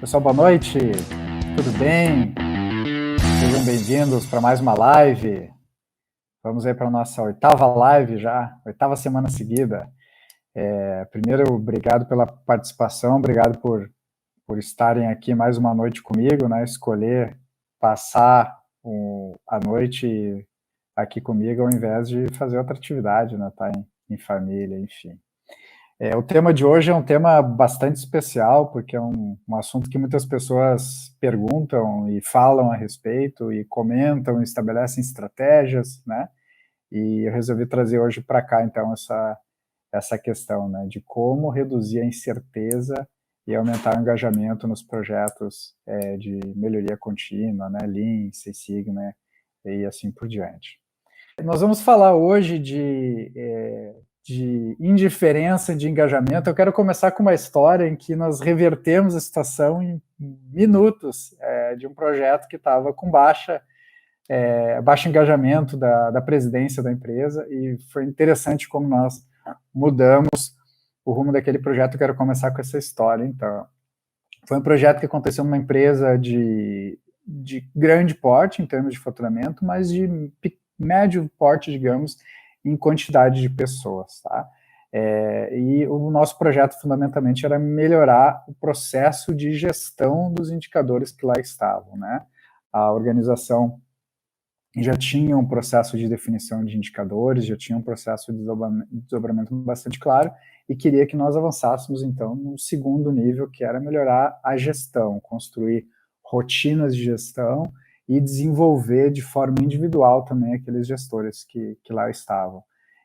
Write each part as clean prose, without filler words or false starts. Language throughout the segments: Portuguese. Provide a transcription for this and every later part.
Pessoal, boa noite, tudo bem? Sejam bem-vindos para mais uma live. Vamos aí para a nossa oitava live já, oitava semana seguida. Primeiro, obrigado pela participação, obrigado por estarem aqui mais uma noite comigo, né? Escolher passar a noite aqui comigo ao invés de fazer outra atividade, né? Tá em família, enfim. O tema de hoje é um tema bastante especial, porque é um assunto que muitas pessoas perguntam e falam a respeito, e comentam, e estabelecem estratégias, né? E eu resolvi trazer hoje para cá, então, essa questão, né? De como reduzir a incerteza e aumentar o engajamento nos projetos de melhoria contínua, né? Lean, Six Sigma e assim por diante. Nós vamos falar hoje de indiferença, de engajamento. Eu quero começar com uma história em que nós revertemos a situação em minutos de um projeto que estava com baixo engajamento da presidência da empresa, e foi interessante como nós mudamos o rumo daquele projeto. Eu quero começar com essa história, então. Foi um projeto que aconteceu numa empresa de grande porte em termos de faturamento, mas de médio porte, digamos, em quantidade de pessoas, tá? E o nosso projeto, fundamentalmente, era melhorar o processo de gestão dos indicadores que lá estavam, né? A organização já tinha um processo de definição de indicadores, já tinha um processo de desdobramento bastante claro, e queria que nós avançássemos, então, no segundo nível, que era melhorar a gestão, construir rotinas de gestão e desenvolver de forma individual também aqueles gestores que lá estavam.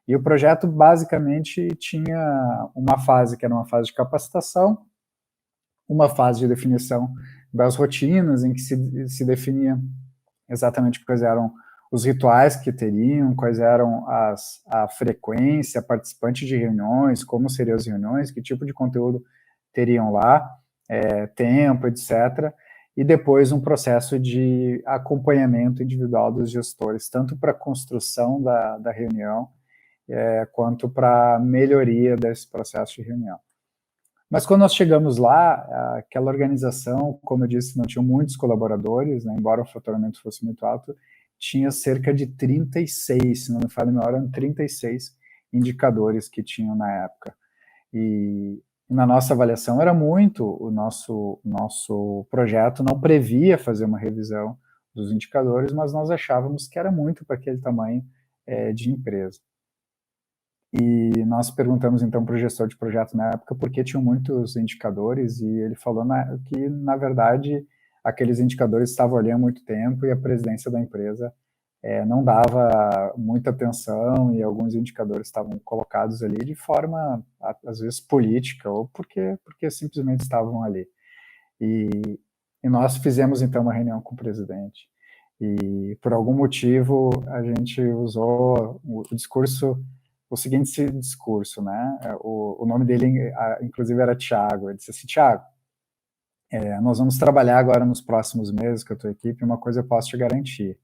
E o projeto, basicamente, tinha uma fase que era uma fase de capacitação, uma fase de definição das rotinas, em que se definia exatamente quais eram os rituais que teriam, quais eram a frequência, participante de reuniões, como seriam as reuniões, que tipo de conteúdo teriam lá, tempo, etc. E depois um processo de acompanhamento individual dos gestores, tanto para a construção da reunião, quanto para a melhoria desse processo de reunião. Mas quando nós chegamos lá, aquela organização, como eu disse, não tinha muitos colaboradores, né, embora o faturamento fosse muito alto, tinha cerca de 36, se não me falha a memória, eram 36 indicadores que tinham na época. E na nossa avaliação era muito, o nosso projeto não previa fazer uma revisão dos indicadores, mas nós achávamos que era muito para aquele tamanho de empresa. E nós perguntamos, então, para o gestor de projeto na época por que tinham muitos indicadores, e ele falou que, na verdade, aqueles indicadores estavam ali há muito tempo e a presidência da empresa não dava muita atenção, e alguns indicadores estavam colocados ali de forma, às vezes, política, ou porque simplesmente estavam ali. E nós fizemos, então, uma reunião com o presidente, e, por algum motivo, a gente usou o discurso, o seguinte discurso, né? O nome dele, inclusive, era Thiago. Ele disse assim: Thiago, nós vamos trabalhar agora nos próximos meses com a tua equipe, uma coisa eu posso te garantir: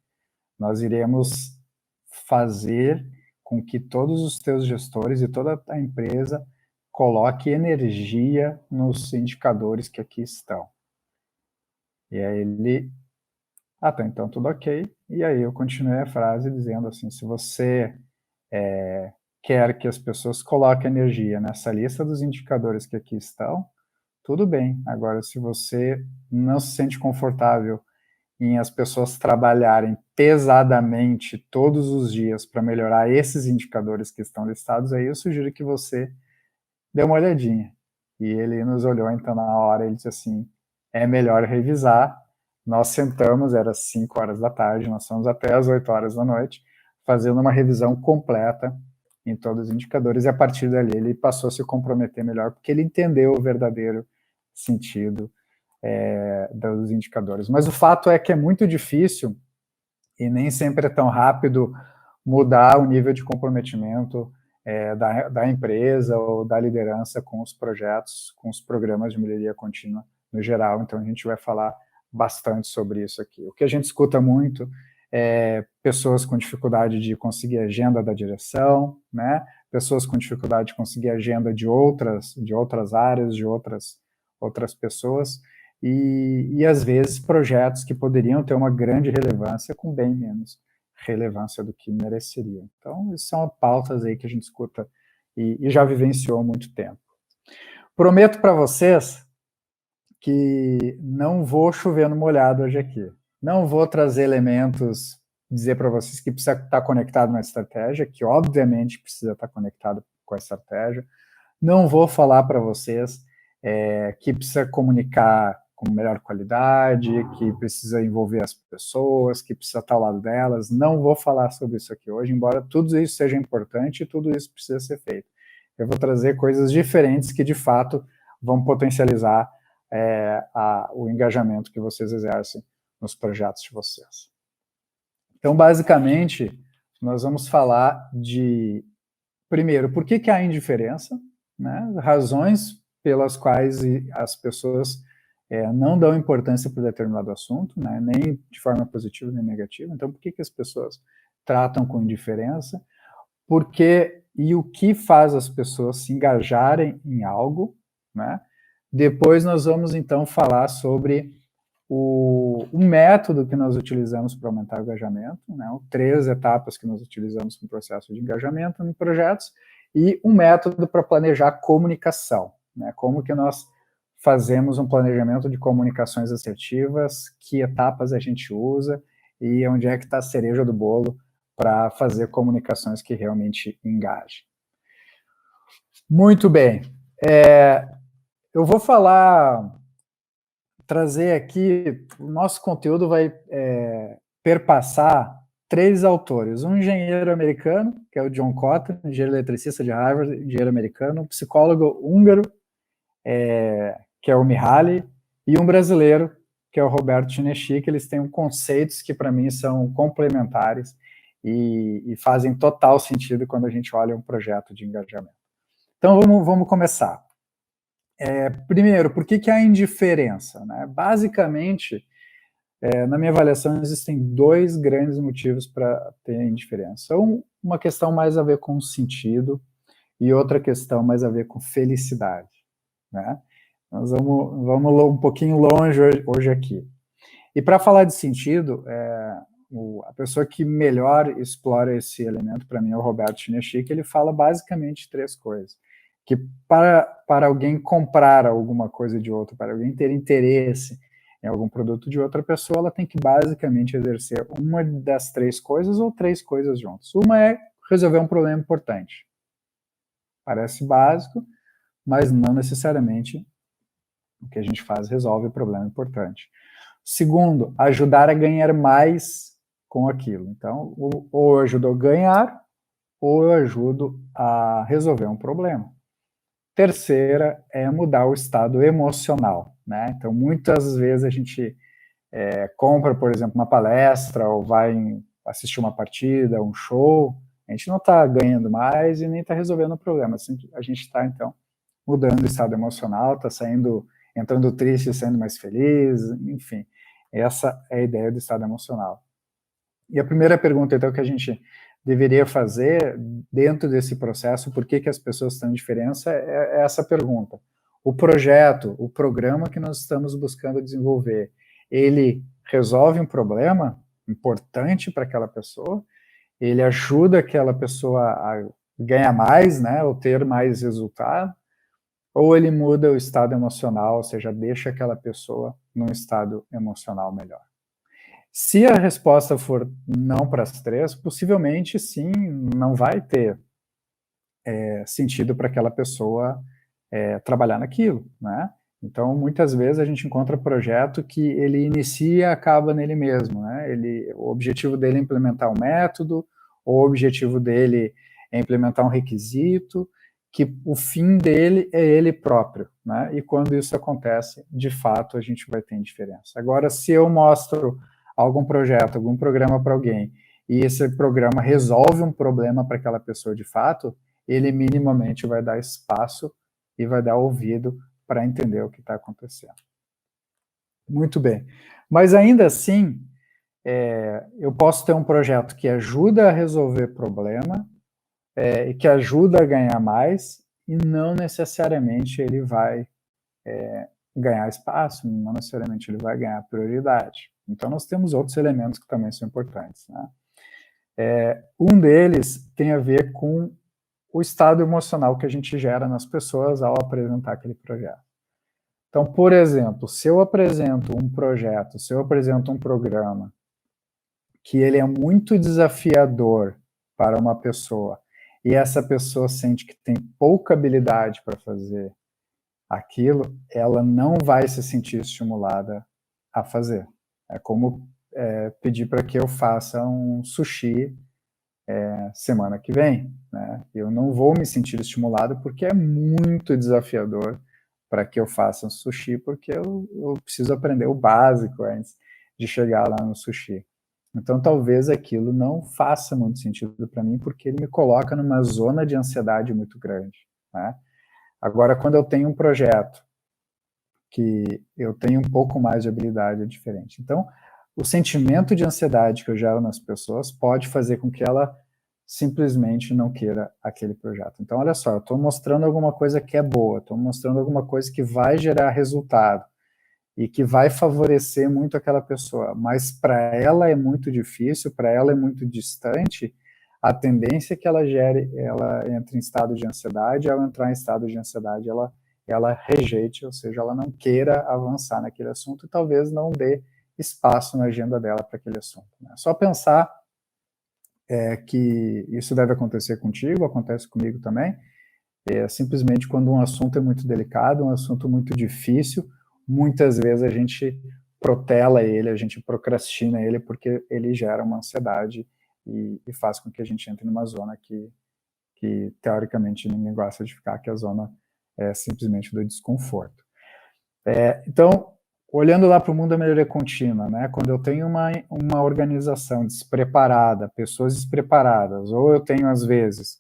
nós iremos fazer com que todos os teus gestores e toda a empresa coloque energia nos indicadores que aqui estão. E aí ele: tá, então tudo ok. E aí eu continuei a frase dizendo assim: se você quer que as pessoas coloquem energia nessa lista dos indicadores que aqui estão, tudo bem. Agora, se você não se sente confortável em as pessoas trabalharem pesadamente todos os dias para melhorar esses indicadores que estão listados, aí eu sugiro que você dê uma olhadinha. E ele nos olhou, então, na hora, ele disse assim: é melhor revisar. Nós sentamos, era 5 horas da tarde, nós fomos até as 8 horas da noite, fazendo uma revisão completa em todos os indicadores, e a partir dali ele passou a se comprometer melhor, porque ele entendeu o verdadeiro sentido dos indicadores. Mas o fato é que é muito difícil, e nem sempre é tão rápido, mudar o nível de comprometimento da empresa ou da liderança com os projetos, com os programas de melhoria contínua no geral. Então a gente vai falar bastante sobre isso aqui. O que a gente escuta muito é pessoas com dificuldade de conseguir agenda da direção, né? Pessoas com dificuldade de conseguir agenda de outras áreas, de outras pessoas, e às vezes projetos que poderiam ter uma grande relevância com bem menos relevância do que mereceriam. Então, isso são pautas aí que a gente escuta e já vivenciou há muito tempo. Prometo para vocês que não vou chover no molhado hoje aqui. Não vou trazer elementos, dizer para vocês que precisa estar conectado na estratégia, que obviamente precisa estar conectado com a estratégia. Não vou falar para vocês que precisa comunicar com melhor qualidade, que precisa envolver as pessoas, que precisa estar ao lado delas. Não vou falar sobre isso aqui hoje, embora tudo isso seja importante e tudo isso precisa ser feito. Eu vou trazer coisas diferentes que, de fato, vão potencializar o engajamento que vocês exercem nos projetos de vocês. Então, basicamente, nós vamos falar de, primeiro, por que há indiferença, né? Razões pelas quais as pessoas não dão importância para determinado assunto, né? Nem de forma positiva nem negativa. Então, por que as pessoas tratam com indiferença? E o que faz as pessoas se engajarem em algo, né? Depois nós vamos, então, falar sobre o método que nós utilizamos para aumentar o engajamento, né? 3 etapas que nós utilizamos no processo de engajamento em projetos, e um método para planejar a comunicação, né? Como que nós fazemos um planejamento de comunicações assertivas, que etapas a gente usa, e onde é que está a cereja do bolo para fazer comunicações que realmente engajem. Muito bem. Eu vou trazer aqui, o nosso conteúdo vai perpassar 3 autores, um engenheiro americano, que é o John Cotton, engenheiro eletricista de Harvard, engenheiro americano, um psicólogo húngaro, que é o Mihaly, e um brasileiro, que é o Roberto Chinechik. Eles têm conceitos que, para mim, são complementares e fazem total sentido quando a gente olha um projeto de engajamento. Então, vamos começar. Primeiro, por que há indiferença, né? Basicamente, na minha avaliação, existem 2 grandes motivos para ter indiferença. Uma questão mais a ver com sentido e outra questão mais a ver com felicidade, né? Nós vamos um pouquinho longe hoje aqui. E para falar de sentido, a pessoa que melhor explora esse elemento, para mim, é o Roberto Chinechik. Ele fala basicamente 3 coisas. Que para alguém comprar alguma coisa de outro, para alguém ter interesse em algum produto de outra pessoa, ela tem que basicamente exercer uma das 3 coisas ou 3 coisas juntas. Uma é resolver um problema importante. Parece básico, mas não necessariamente o que a gente faz resolve o problema importante. Segundo, ajudar a ganhar mais com aquilo. Então, ou eu ajudo a ganhar, ou eu ajudo a resolver um problema. Terceira é mudar o estado emocional, né? Então, muitas vezes a gente compra, por exemplo, uma palestra ou vai assistir uma partida, um show, a gente não está ganhando mais e nem está resolvendo o problema. A gente está, então, mudando o estado emocional, está entrando triste e saindo mais feliz, enfim. Essa é a ideia do estado emocional. E a primeira pergunta, então, que a gente deveria fazer dentro desse processo, por que as pessoas estão em diferença, é essa pergunta. O projeto, o programa que nós estamos buscando desenvolver, ele resolve um problema importante para aquela pessoa? Ele ajuda aquela pessoa a ganhar mais, né, ou ter mais resultado? Ou ele muda o estado emocional, ou seja, deixa aquela pessoa num estado emocional melhor? Se a resposta for não para as 3, possivelmente sim, não vai ter sentido para aquela pessoa trabalhar naquilo, né? Então, muitas vezes a gente encontra projeto que ele inicia e acaba nele mesmo, né? O objetivo dele é implementar um método, ou o objetivo dele é implementar um requisito, que o fim dele é ele próprio, né? E quando isso acontece, de fato, a gente vai ter indiferença. Agora, se eu mostro algum projeto, algum programa para alguém, e esse programa resolve um problema para aquela pessoa de fato, ele minimamente vai dar espaço e vai dar ouvido para entender o que está acontecendo. Muito bem. Mas ainda assim, eu posso ter um projeto que ajuda a resolver problema, e que ajuda a ganhar mais, e não necessariamente ele vai ganhar espaço, não necessariamente ele vai ganhar prioridade. Então, nós temos outros elementos que também são importantes, né? Um deles tem a ver com o estado emocional que a gente gera nas pessoas ao apresentar aquele projeto. Então, por exemplo, se eu apresento um projeto, se eu apresento um programa que ele é muito desafiador para uma pessoa e essa pessoa sente que tem pouca habilidade para fazer aquilo, ela não vai se sentir estimulada a fazer. É como pedir para que eu faça um sushi semana que vem, né? Eu não vou me sentir estimulado porque é muito desafiador para que eu faça um sushi, porque eu preciso aprender o básico antes de chegar lá no sushi. Então, talvez aquilo não faça muito sentido para mim, porque ele me coloca numa zona de ansiedade muito grande, né? Agora, quando eu tenho um projeto que eu tenho um pouco mais de habilidade, é diferente. Então, o sentimento de ansiedade que eu gero nas pessoas pode fazer com que ela simplesmente não queira aquele projeto. Então, olha só, eu estou mostrando alguma coisa que é boa, estou mostrando alguma coisa que vai gerar resultado e que vai favorecer muito aquela pessoa, mas para ela é muito difícil, para ela é muito distante, a tendência é que ela entre em estado de ansiedade, ao entrar em estado de ansiedade, ela rejeite, ou seja, ela não queira avançar naquele assunto e talvez não dê espaço na agenda dela para aquele assunto. Né? Só pensar que isso deve acontecer contigo, acontece comigo também, simplesmente quando um assunto é muito delicado, um assunto muito difícil, muitas vezes a gente protela ele, a gente procrastina ele porque ele gera uma ansiedade e faz com que a gente entre numa zona que teoricamente ninguém gosta de ficar, que é a zona simplesmente do desconforto. Então, olhando lá para o mundo da melhoria contínua, né, quando eu tenho uma organização despreparada, pessoas despreparadas, ou eu tenho, às vezes,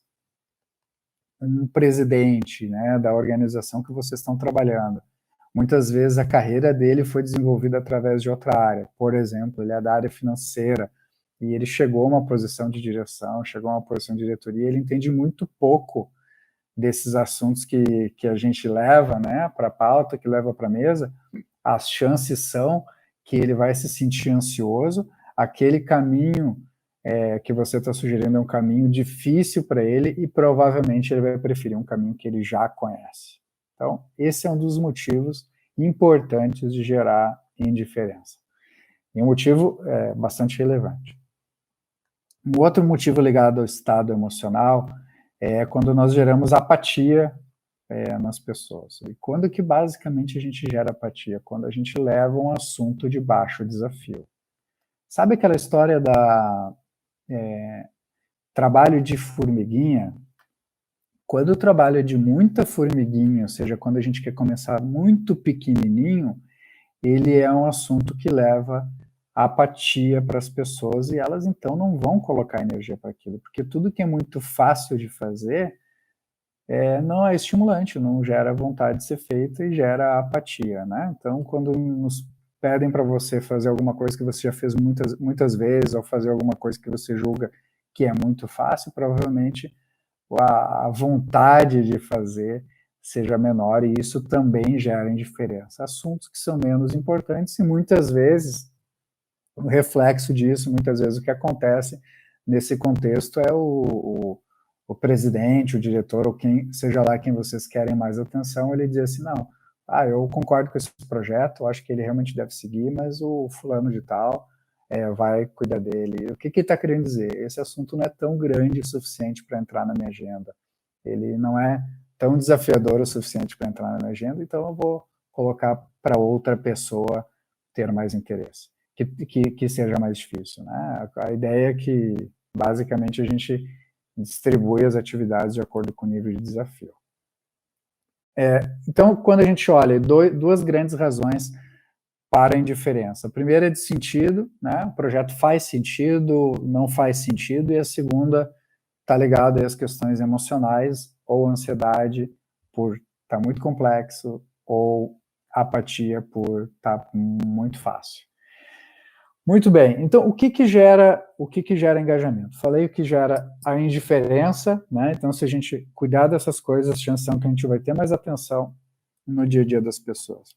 um presidente, né, da organização que vocês estão trabalhando, muitas vezes a carreira dele foi desenvolvida através de outra área. Por exemplo, ele é da área financeira e ele chegou a uma posição de direção, chegou a uma posição de diretoria, ele entende muito pouco desses assuntos que a gente leva, né, para a pauta, que leva para a mesa. As chances são que ele vai se sentir ansioso, aquele caminho que você está sugerindo é um caminho difícil para ele e provavelmente ele vai preferir um caminho que ele já conhece. Então, esse é um dos motivos importantes de gerar indiferença. E um motivo bastante relevante. Um outro motivo ligado ao estado emocional é quando nós geramos apatia nas pessoas. E quando que basicamente a gente gera apatia? Quando a gente leva um assunto de baixo desafio. Sabe aquela história da trabalho de formiguinha? Quando o trabalho é de muita formiguinha, ou seja, quando a gente quer começar muito pequenininho, ele é um assunto que leva apatia para as pessoas e elas então não vão colocar energia para aquilo, porque tudo que é muito fácil de fazer não é estimulante, não gera vontade de ser feito e gera apatia, né? Então, quando nos pedem para você fazer alguma coisa que você já fez muitas vezes, ou fazer alguma coisa que você julga que é muito fácil, provavelmente a vontade de fazer seja menor e isso também gera indiferença. Assuntos que são menos importantes e muitas vezes o reflexo disso, muitas vezes o que acontece nesse contexto é o presidente, o diretor, ou quem seja lá quem vocês querem mais atenção, ele diz assim, não, eu concordo com esse projeto, acho que ele realmente deve seguir, mas o fulano de tal vai cuidar dele. O que ele está querendo dizer? Esse assunto não é tão grande o suficiente para entrar na minha agenda. Ele não é tão desafiador o suficiente para entrar na minha agenda, então eu vou colocar para outra pessoa ter mais interesse, que seja mais difícil. Né? A ideia é que, basicamente, a gente distribui as atividades de acordo com o nível de desafio. Então, quando a gente olha, duas grandes razões para a indiferença. A primeira é de sentido, né? O projeto faz sentido, não faz sentido, e a segunda está ligada às questões emocionais, ou ansiedade por estar muito complexo, ou apatia por estar muito fácil. Muito bem, então o que gera engajamento? Falei o que gera a indiferença, né? Então, se a gente cuidar dessas coisas, a chance é que a gente vai ter mais atenção no dia a dia das pessoas.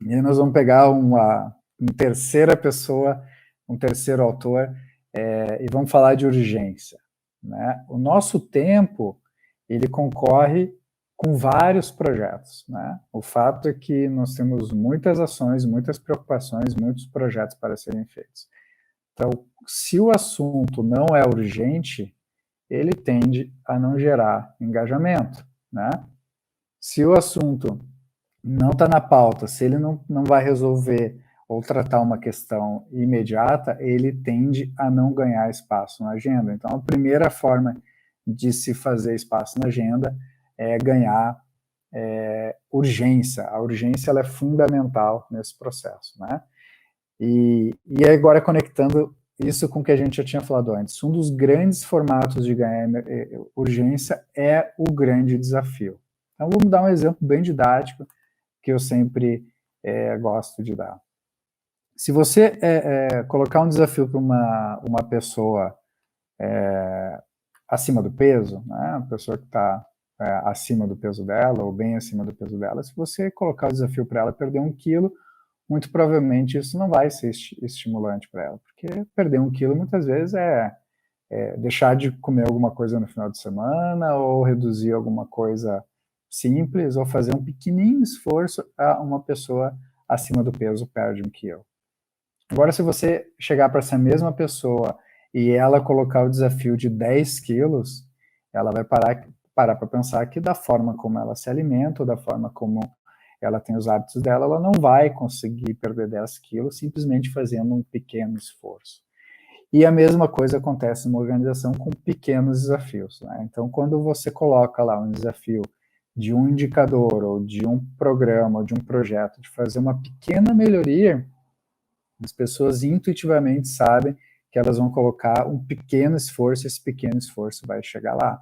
E aí nós vamos pegar uma terceira pessoa, um terceiro autor, e vamos falar de urgência, né? O nosso tempo, ele concorre com vários projetos, né? O fato é que nós temos muitas ações, muitas preocupações, muitos projetos para serem feitos. Então, se o assunto não é urgente, ele tende a não gerar engajamento, né? Se o assunto não está na pauta, se ele não vai resolver ou tratar uma questão imediata, ele tende a não ganhar espaço na agenda. Então, a primeira forma de se fazer espaço na agenda é ganhar urgência. A urgência ela é fundamental nesse processo, né? E agora conectando isso com o que a gente já tinha falado antes, um dos grandes formatos de ganhar urgência é o grande desafio. Então, vamos dar um exemplo bem didático que eu sempre gosto de dar. Se você colocar um desafio para uma pessoa acima do peso, né, uma pessoa que está acima do peso dela, ou bem acima do peso dela, se você colocar o desafio para ela perder 1 quilo, muito provavelmente isso não vai ser estimulante para ela, porque perder 1 quilo muitas vezes é deixar de comer alguma coisa no final de semana, ou reduzir alguma coisa simples, ou fazer um pequenininho esforço, a uma pessoa acima do peso perde 1 quilo. Agora, se você chegar para essa mesma pessoa e ela colocar o desafio de 10 quilos, ela vai parar para pensar que da forma como ela se alimenta, ou da forma como ela tem os hábitos dela, ela não vai conseguir perder 10 quilos simplesmente fazendo um pequeno esforço. E a mesma coisa acontece numa organização com pequenos desafios, né? Então, quando você coloca lá um desafio de um indicador, ou de um programa, ou de um projeto, de fazer uma pequena melhoria, as pessoas intuitivamente sabem que elas vão colocar um pequeno esforço, e esse pequeno esforço vai chegar lá.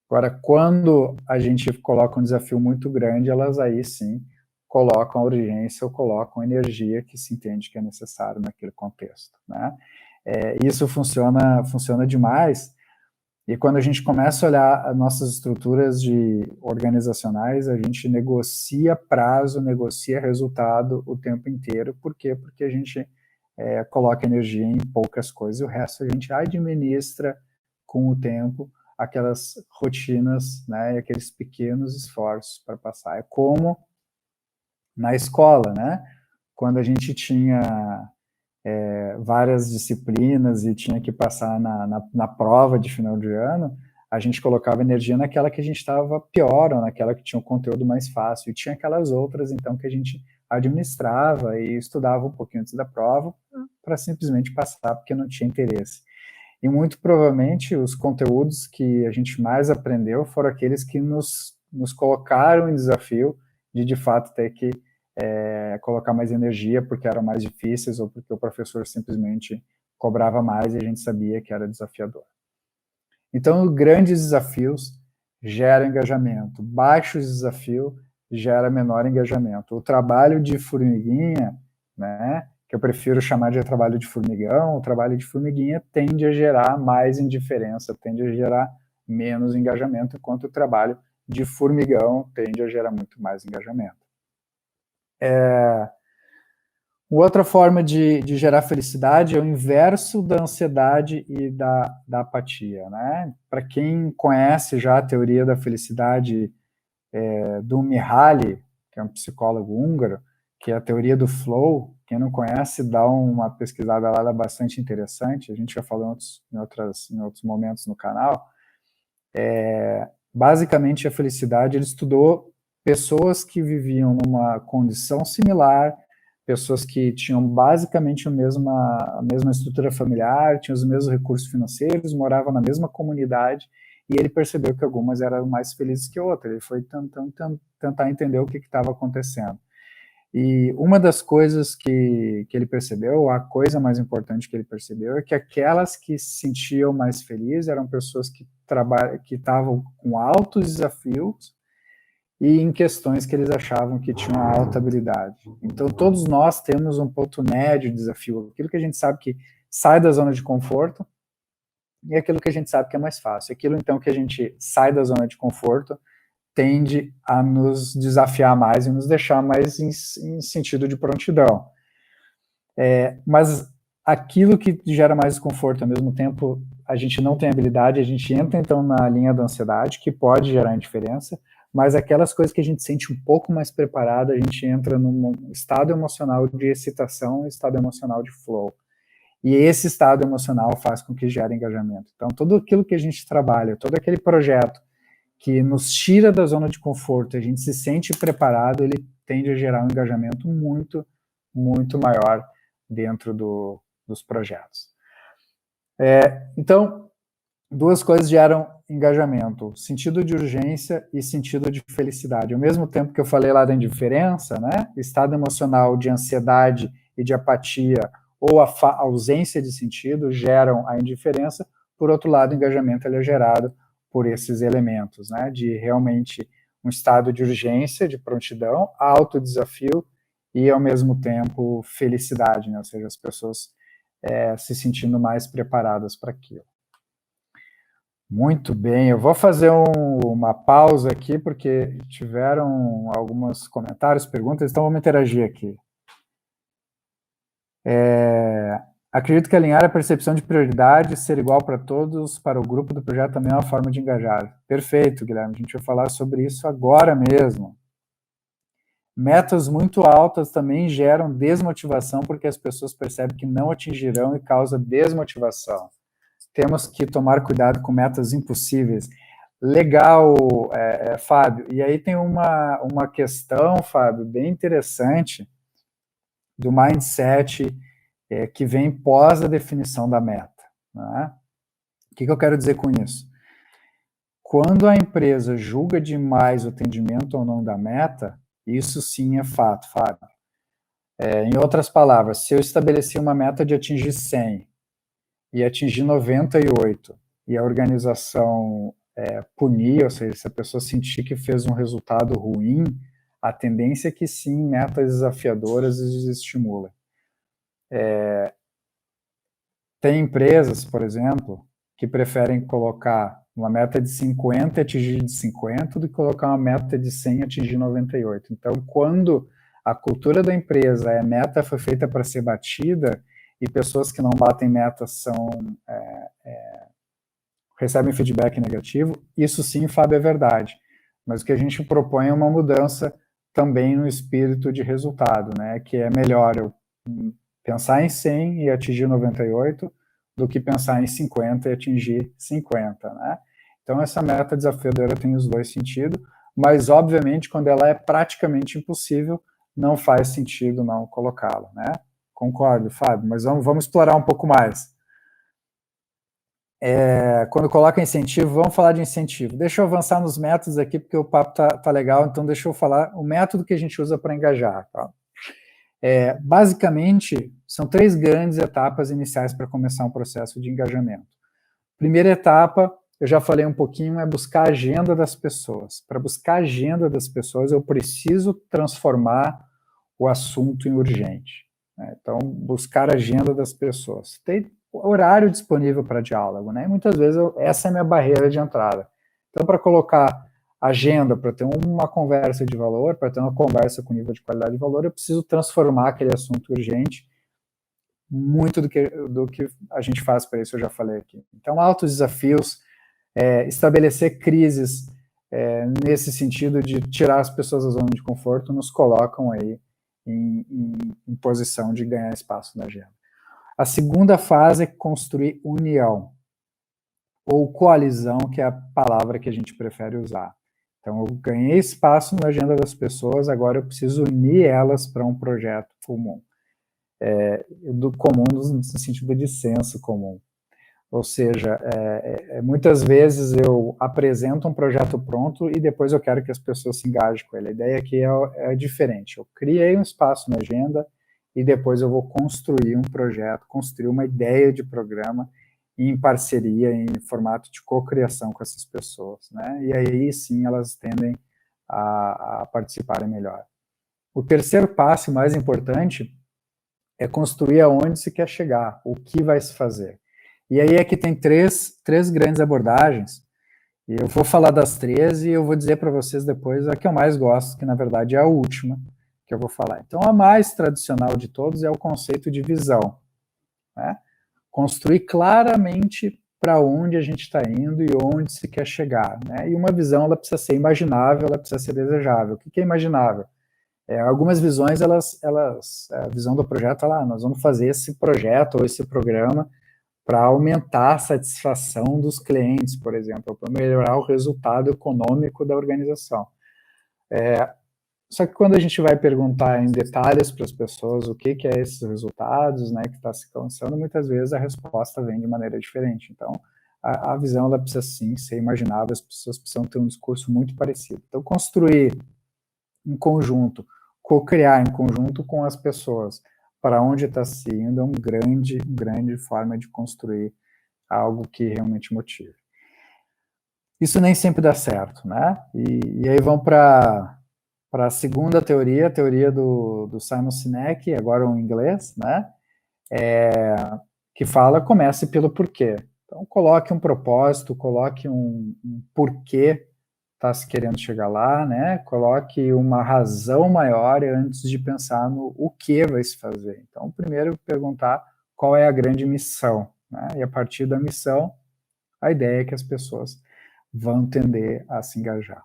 Agora, quando a gente coloca um desafio muito grande, elas aí sim colocam a urgência ou colocam a energia que se entende que é necessário naquele contexto, né? Isso funciona demais, e quando a gente começa a olhar as nossas estruturas organizacionais, a gente negocia prazo, negocia resultado o tempo inteiro. Por quê? Porque a gente coloca energia em poucas coisas, e o resto a gente administra com o tempo aquelas rotinas, né, e aqueles pequenos esforços para passar. É como na escola, né? Quando a gente tinha várias disciplinas e tinha que passar na prova de final de ano, a gente colocava energia naquela que a gente estava pior, ou naquela que tinha um conteúdo mais fácil, e tinha aquelas outras, então, que a gente administrava e estudava um pouquinho antes da prova, para simplesmente passar, porque não tinha interesse. E muito provavelmente os conteúdos que a gente mais aprendeu foram aqueles que nos colocaram em desafio de fato ter que colocar mais energia porque eram mais difíceis, ou porque o professor simplesmente cobrava mais e a gente sabia que era desafiador. Então, grandes desafios geram engajamento, baixos desafios gera menor engajamento. O trabalho de formiguinha, né, que eu prefiro chamar de trabalho de formigão, o trabalho de formiguinha tende a gerar mais indiferença, tende a gerar menos engajamento, enquanto o trabalho de formigão tende a gerar muito mais engajamento. Outra forma de gerar felicidade é o inverso da ansiedade e da apatia, né? Para quem conhece já a teoria da felicidade do Mihaly, que é um psicólogo húngaro, que é a teoria do flow, quem não conhece, dá uma pesquisada lá, ela é bastante interessante, a gente já falou em outros momentos no canal. Basicamente, a felicidade, ele estudou pessoas que viviam numa condição similar, pessoas que tinham basicamente a mesma estrutura familiar, tinham os mesmos recursos financeiros, moravam na mesma comunidade, e ele percebeu que algumas eram mais felizes que outras. Ele foi tentar entender o que estava acontecendo. E uma das coisas que ele percebeu, a coisa mais importante que ele percebeu, é que aquelas que se sentiam mais felizes eram pessoas que estavam com altos desafios e em questões que eles achavam que tinham alta habilidade. Então, todos nós temos um ponto médio de desafio, aquilo que a gente sabe que sai da zona de conforto, e aquilo que a gente sabe que é mais fácil. Aquilo, então, que a gente sai da zona de conforto, tende a nos desafiar mais e nos deixar mais em sentido de prontidão. Mas aquilo que gera mais desconforto, ao mesmo tempo, a gente não tem habilidade, a gente entra, então, na linha da ansiedade, que pode gerar indiferença, mas aquelas coisas que a gente sente um pouco mais preparado, a gente entra num estado emocional de excitação, um estado emocional de flow. E esse estado emocional faz com que gere engajamento. Então, tudo aquilo que a gente trabalha, todo aquele projeto que nos tira da zona de conforto, a gente se sente preparado, ele tende a gerar um engajamento muito, muito maior dentro dos projetos. Então, duas coisas geram engajamento, sentido de urgência e sentido de felicidade. Ao mesmo tempo que eu falei lá da indiferença, né, estado emocional de ansiedade e de apatia ou a ausência de sentido geram a indiferença, por outro lado, o engajamento ele é gerado por esses elementos, né, de realmente um estado de urgência, de prontidão, alto desafio e, ao mesmo tempo, felicidade, né, ou seja, as pessoas se sentindo mais preparadas para aquilo. Muito bem, eu vou fazer uma pausa aqui, porque tiveram alguns comentários, perguntas, então vamos interagir aqui. Acredito que alinhar a percepção de prioridade, ser igual para todos, para o grupo do projeto também é uma forma de engajar. Perfeito, Guilherme, a gente vai falar sobre isso agora mesmo. Metas muito altas também geram desmotivação, porque as pessoas percebem que não atingirão e causa desmotivação. Temos que tomar cuidado com metas impossíveis. Legal, Fábio. E aí tem uma questão, Fábio, bem interessante do mindset que vem pós a definição da meta. Né? O que eu quero dizer com isso? Quando a empresa julga demais o atendimento ou não da meta, isso sim é fato, Fábio. Em outras palavras, se eu estabeleci uma meta de atingir 100 e atingir 98, e a organização punir, ou seja, se a pessoa sentir que fez um resultado ruim, a tendência é que sim, metas desafiadoras estimulem. Tem empresas, por exemplo, que preferem colocar uma meta de 50 e atingir de 50 do que colocar uma meta de 100 e atingir 98. Então, quando a cultura da empresa, a meta foi feita para ser batida, e pessoas que não batem metas recebem feedback negativo, isso sim, Fábio, é verdade. Mas o que a gente propõe é uma mudança também no espírito de resultado, né? Que é melhor eu pensar em 100 e atingir 98 do que pensar em 50 e atingir 50, né? Então, essa meta desafiadora tem os dois sentidos, mas, obviamente, quando ela é praticamente impossível, não faz sentido não colocá-la, né? Concordo, Fábio, mas vamos explorar um pouco mais. Quando coloca incentivo, vamos falar de incentivo. Deixa eu avançar nos métodos aqui, porque o papo tá legal, então deixa eu falar o método que a gente usa para engajar. Tá? Basicamente, são 3 grandes etapas iniciais para começar um processo de engajamento. Primeira etapa, eu já falei um pouquinho, é buscar a agenda das pessoas. Para buscar a agenda das pessoas, eu preciso transformar o assunto em urgente. Então, buscar a agenda das pessoas. Tem horário disponível para diálogo, né? E muitas vezes essa é a minha barreira de entrada. Então, para colocar agenda, para ter uma conversa de valor, para ter uma conversa com nível de qualidade de valor, eu preciso transformar aquele assunto urgente. Muito do que a gente faz para isso, eu já falei aqui. Então, altos desafios, estabelecer crises nesse sentido de tirar as pessoas da zona de conforto, nos colocam aí em posição de ganhar espaço na agenda. A segunda fase é construir união, ou coalizão, que é a palavra que a gente prefere usar. Então, eu ganhei espaço na agenda das pessoas, agora eu preciso unir elas para um projeto comum. Do comum no sentido de senso comum. Ou seja, muitas vezes eu apresento um projeto pronto e depois eu quero que as pessoas se engajem com ele. A ideia aqui é diferente. Eu criei um espaço na agenda e depois eu vou construir um projeto, construir uma ideia de programa em parceria, em formato de cocriação com essas pessoas, né? E aí sim elas tendem a participarem melhor. O terceiro passo, mais importante, é construir aonde se quer chegar, o que vai se fazer. E aí é que tem três grandes abordagens, E eu vou falar das 3 e eu vou dizer para vocês depois a que eu mais gosto, que na verdade é a última que eu vou falar. Então, a mais tradicional de todos é o conceito de visão, né? Construir claramente para onde a gente está indo e onde se quer chegar, né? E uma visão, ela precisa ser imaginável, ela precisa ser desejável. O que é imaginável? Algumas visões, a visão do projeto, nós vamos fazer esse projeto ou esse programa para aumentar a satisfação dos clientes, por exemplo, para melhorar o resultado econômico da organização. Só que quando a gente vai perguntar em detalhes para as pessoas o que é esses resultados, né, que está se alcançando, muitas vezes a resposta vem de maneira diferente. Então, a visão, ela precisa sim ser imaginável, as pessoas precisam ter um discurso muito parecido. Então, construir em conjunto, co-criar em conjunto com as pessoas para onde está se indo é uma grande forma de construir algo que realmente motive. Isso nem sempre dá certo, né? E aí vão para a segunda teoria, a teoria do Simon Sinek, agora em inglês, né? Que fala, comece pelo porquê. Então, coloque um propósito, coloque um porquê está se querendo chegar lá, né? Coloque uma razão maior antes de pensar no o que vai se fazer. Então, primeiro perguntar qual é a grande missão, né? E a partir da missão, a ideia é que as pessoas vão tender a se engajar.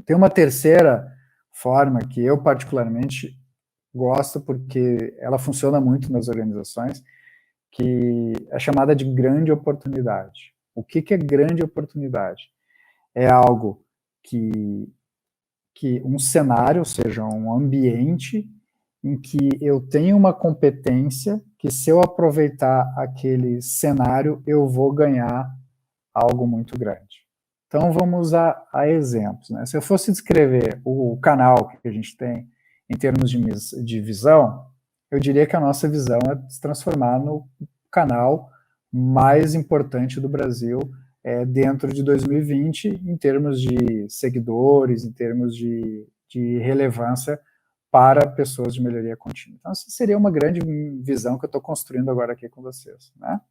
Tem uma terceira forma que eu particularmente gosto, porque ela funciona muito nas organizações, que é chamada de grande oportunidade. O que é grande oportunidade? É algo que um cenário, ou seja, um ambiente em que eu tenho uma competência que, se eu aproveitar aquele cenário, eu vou ganhar algo muito grande. Então, vamos a exemplos, né? Se eu fosse descrever o canal que a gente tem em termos de visão, eu diria que a nossa visão é se transformar no canal mais importante do Brasil dentro de 2020, em termos de seguidores, em termos de relevância para pessoas de melhoria contínua. Então, essa seria uma grande visão que eu estou construindo agora aqui com vocês, né?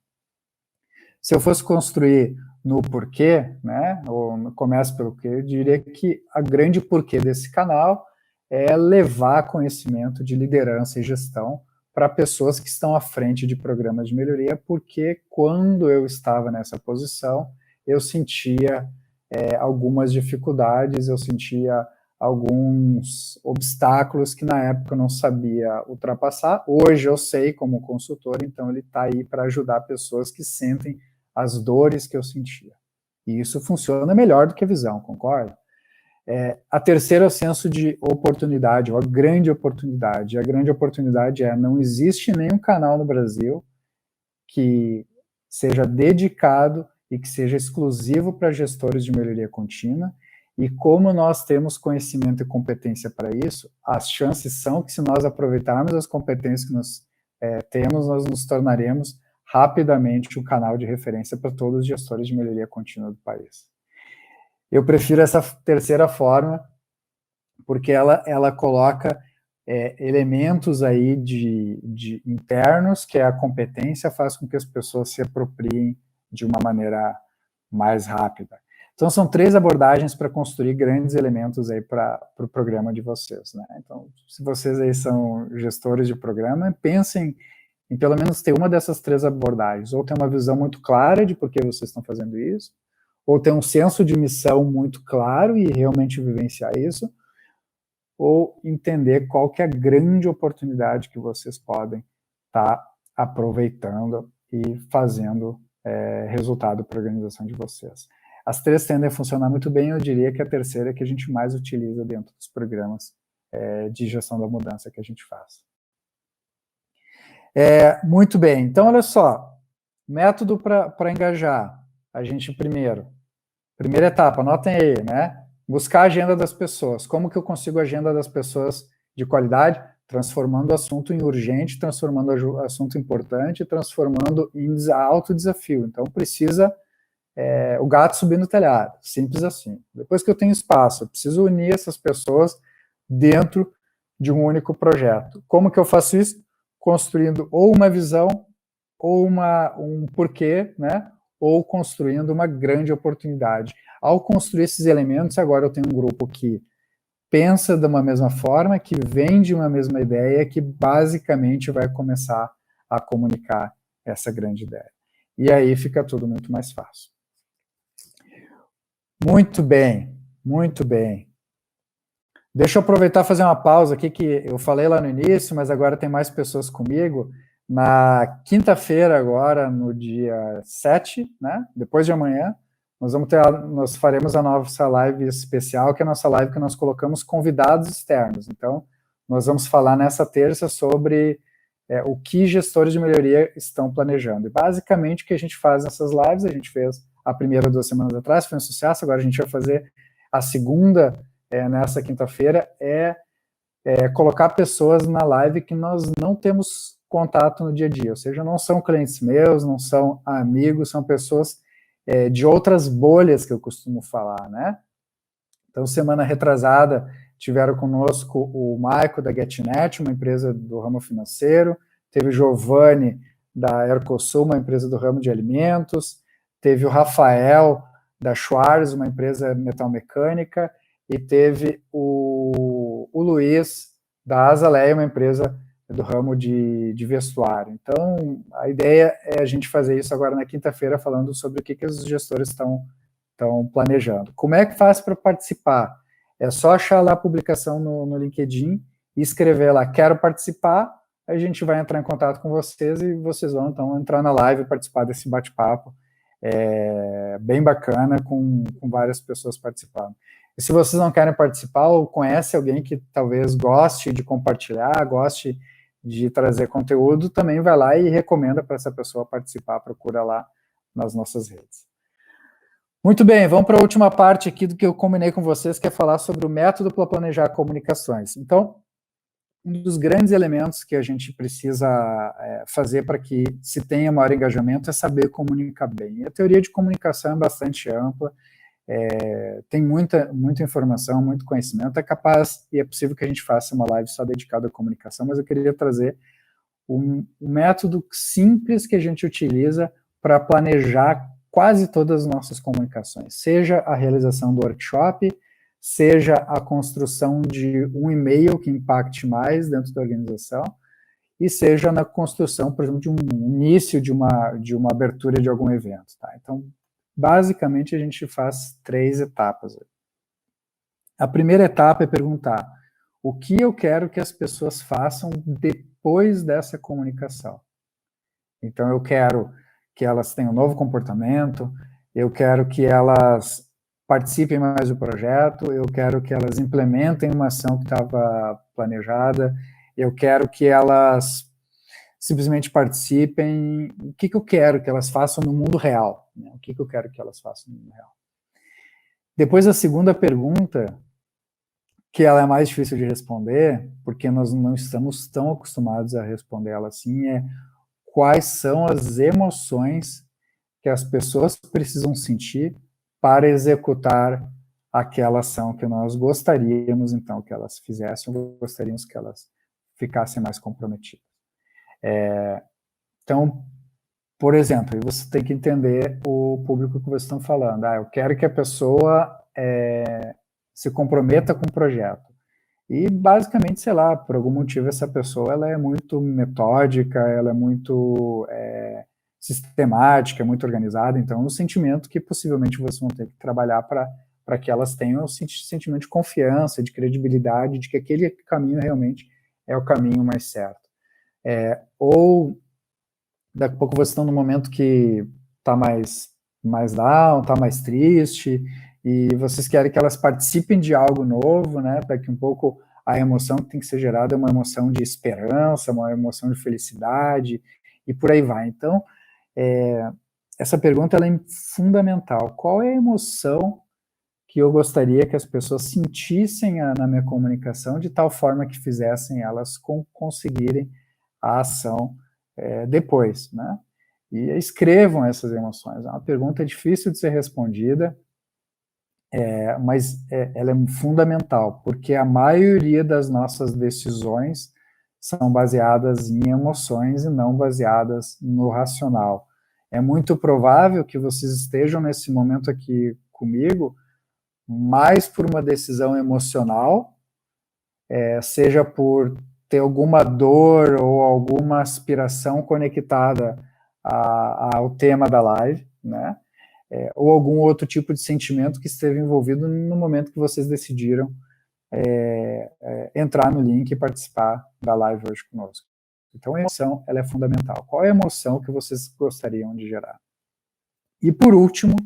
Se eu fosse construir no porquê, né, ou começo pelo quê, eu diria que a grande porquê desse canal é levar conhecimento de liderança e gestão para pessoas que estão à frente de programas de melhoria, porque quando eu estava nessa posição, eu sentia algumas dificuldades, eu sentia alguns obstáculos que na época eu não sabia ultrapassar. Hoje eu sei como consultor, então ele está aí para ajudar pessoas que sentem as dores que eu sentia. E isso funciona melhor do que a visão, concorda? A terceira é o senso de oportunidade, ou a grande oportunidade. A grande oportunidade não existe nenhum canal no Brasil que seja dedicado e que seja exclusivo para gestores de melhoria contínua, e como nós temos conhecimento e competência para isso, as chances são que, se nós aproveitarmos as competências que nós temos, nós nos tornaremos rapidamente o canal de referência para todos os gestores de melhoria contínua do país. Eu prefiro essa terceira forma, porque ela coloca elementos aí de internos, que é a competência, faz com que as pessoas se apropriem de uma maneira mais rápida. Então, são 3 abordagens para construir grandes elementos aí para o programa de vocês, né? Então, se vocês aí são gestores de programa, pensem em pelo menos ter uma dessas 3 abordagens, ou ter uma visão muito clara de por que vocês estão fazendo isso, ou ter um senso de missão muito claro e realmente vivenciar isso, ou entender qual que é a grande oportunidade que vocês podem estar aproveitando e fazendo resultado para a organização de vocês. As 3 tendem a funcionar muito bem, eu diria que a terceira é que a gente mais utiliza dentro dos programas de gestão da mudança que a gente faz. Muito bem, então olha só, método para engajar. A gente primeira etapa, anotem aí, né? Buscar a agenda das pessoas. Como que eu consigo a agenda das pessoas de qualidade? Transformando o assunto em urgente, transformando o assunto importante, transformando em alto desafio. Então, precisa o gato subir no telhado, simples assim. Depois que eu tenho espaço, eu preciso unir essas pessoas dentro de um único projeto. Como que eu faço isso? Construindo ou uma visão, ou um porquê, né? Ou construindo uma grande oportunidade. ao construir esses elementos, agora eu tenho um grupo que pensa de uma mesma forma, que vende uma mesma ideia, que basicamente vai começar a comunicar essa grande ideia. E aí fica tudo muito mais fácil. Muito bem, muito bem. Deixa eu aproveitar e fazer uma pausa aqui, que eu falei lá no início, mas agora tem mais pessoas comigo. Na quinta-feira agora, no dia 7, né, depois de amanhã, nós faremos a nossa live especial, que é a nossa live que nós colocamos convidados externos. Então, nós vamos falar nessa terça sobre o que gestores de melhoria estão planejando. E basicamente o que a gente faz nessas lives, a gente fez a primeira 2 semanas atrás, foi um sucesso, agora a gente vai fazer a segunda nessa quinta-feira, colocar pessoas na live que nós não temos contato no dia a dia, ou seja, não são clientes meus, não são amigos, são pessoas de outras bolhas que eu costumo falar, né? Então, semana retrasada, tiveram conosco o Maico da GetNet, uma empresa do ramo financeiro, teve o Giovanni da Ercosul, uma empresa do ramo de alimentos, teve o Rafael da Schwarz, uma empresa metalmecânica, e teve o Luiz da Azaleia, uma empresa do ramo de vestuário. Então, a ideia é a gente fazer isso agora na quinta-feira, falando sobre o que os gestores estão planejando. Como é que faz para participar? É só achar lá a publicação no LinkedIn e escrever lá, quero participar, a gente vai entrar em contato com vocês e vocês vão, então, entrar na live e participar desse bate-papo bem bacana, com várias pessoas participando. E se vocês não querem participar ou conhece alguém que talvez goste de compartilhar, goste de trazer conteúdo, também vai lá e recomenda para essa pessoa participar, procura lá nas nossas redes. Muito bem, vamos para a última parte aqui do que eu combinei com vocês, que é falar sobre o método para planejar comunicações. Então, um dos grandes elementos que a gente precisa fazer para que se tenha maior engajamento é saber comunicar bem. E a teoria de comunicação é bastante ampla, tem muita informação, muito conhecimento, é capaz e é possível que a gente faça uma live só dedicada à comunicação, mas eu queria trazer um método simples que a gente utiliza para planejar quase todas as nossas comunicações, seja a realização do workshop, seja a construção de um e-mail que impacte mais dentro da organização, e seja na construção, por exemplo, de um início de uma abertura de algum evento. Tá? Então, basicamente, a gente faz 3 etapas. A primeira etapa é perguntar o que eu quero que as pessoas façam depois dessa comunicação. Então, eu quero que elas tenham um novo comportamento, eu quero que elas participem mais do projeto, eu quero que elas implementem uma ação que estava planejada, eu quero que elas simplesmente participem. O que eu quero que elas façam no mundo real? Né? O que eu quero que elas façam no mundo real? Depois, a segunda pergunta, que ela é mais difícil de responder, porque nós não estamos tão acostumados a responder ela assim, é quais são as emoções que as pessoas precisam sentir para executar aquela ação que nós gostaríamos, então, que elas fizessem, ou gostaríamos que elas ficassem mais comprometidas. Então, por exemplo, você tem que entender o público que vocês estão falando. Eu quero que a pessoa se comprometa com o projeto. E, basicamente, sei lá, por algum motivo, essa pessoa ela é muito metódica, ela é muito sistemática, muito organizada. Então, é um sentimento que possivelmente vocês vão ter que trabalhar para que elas tenham um sentimento de confiança, de credibilidade, de que aquele caminho realmente é o caminho mais certo. Ou, daqui a pouco, vocês estão num momento que está mais down, está mais triste, e vocês querem que elas participem de algo novo, né, para que um pouco a emoção que tem que ser gerada é uma emoção de esperança, uma emoção de felicidade, e por aí vai. Então, essa pergunta ela é fundamental. Qual é a emoção que eu gostaria que as pessoas sentissem na minha comunicação, de tal forma que fizessem elas conseguirem a ação depois, né? E escrevam essas emoções. É uma pergunta difícil de ser respondida, mas ela é fundamental, porque a maioria das nossas decisões são baseadas em emoções e não baseadas no racional. É muito provável que vocês estejam nesse momento aqui comigo mais por uma decisão emocional, seja por ter alguma dor ou alguma aspiração conectada ao tema da live, né? Ou algum outro tipo de sentimento que esteve envolvido no momento que vocês decidiram entrar no link e participar da live hoje conosco. Então, a emoção, ela é fundamental. Qual é a emoção que vocês gostariam de gerar? E, por último,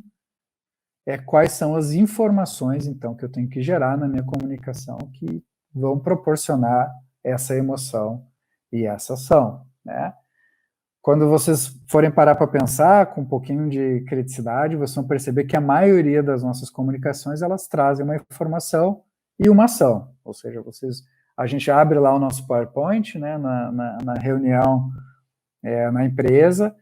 quais são as informações, então, que eu tenho que gerar na minha comunicação que vão proporcionar essa emoção e essa ação, né? Quando vocês forem parar para pensar com um pouquinho de criticidade, vocês vão perceber que a maioria das nossas comunicações, elas trazem uma informação e uma ação. Ou seja, a gente abre lá o nosso PowerPoint, né, na reunião na empresa,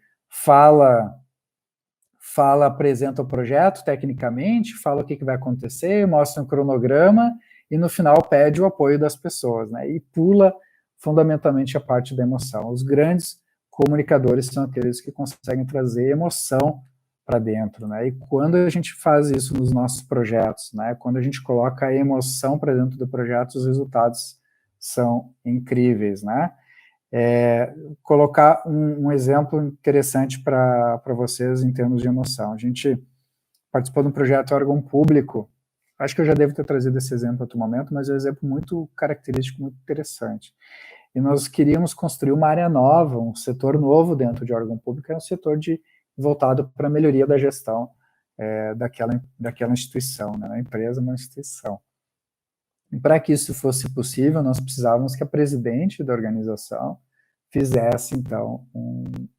apresenta o projeto tecnicamente, fala o que vai acontecer, mostra um cronograma e no final pede o apoio das pessoas, né, e pula fundamentalmente a parte da emoção. Os grandes comunicadores são aqueles que conseguem trazer emoção para dentro, né? E quando a gente faz isso nos nossos projetos, né? Quando a gente coloca a emoção para dentro do projeto, os resultados são incríveis, né? Colocar um exemplo interessante para vocês em termos de emoção. A gente participou de um projeto órgão público, acho que eu já devo ter trazido esse exemplo em outro momento, mas é um exemplo muito característico, muito interessante. E nós queríamos construir uma área nova, um setor novo dentro de órgão público, é um setor voltado para a melhoria da gestão daquela instituição, né? A empresa, uma instituição. E para que isso fosse possível, nós precisávamos que a presidente da organização fizesse, então,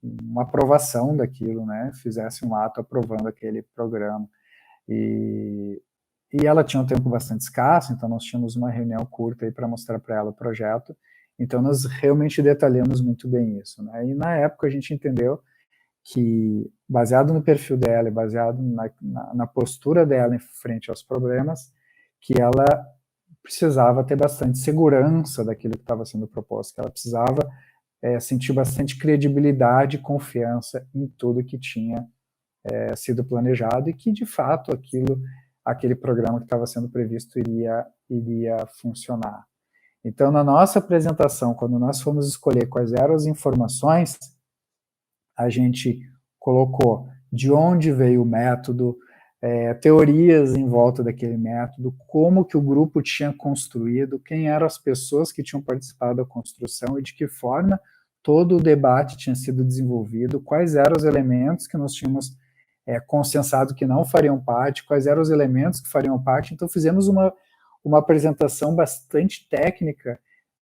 uma aprovação daquilo, né? Fizesse um ato aprovando aquele programa. E ela tinha um tempo bastante escasso, então nós tínhamos uma reunião curta aí para mostrar para ela o projeto. Então, nós realmente detalhamos muito bem isso, né? E na época a gente entendeu que, baseado no perfil dela e baseado na postura dela em frente aos problemas, que ela precisava ter bastante segurança daquilo que estava sendo proposto, que ela precisava sentir bastante credibilidade e confiança em tudo que tinha sido planejado e que, de fato, aquele programa que estava sendo previsto iria funcionar. Então, na nossa apresentação, quando nós fomos escolher quais eram as informações, a gente colocou de onde veio o método, teorias em volta daquele método, como que o grupo tinha construído, quem eram as pessoas que tinham participado da construção e de que forma todo o debate tinha sido desenvolvido, quais eram os elementos que nós tínhamos consensado que não fariam parte, quais eram os elementos que fariam parte. Então, fizemos uma apresentação bastante técnica,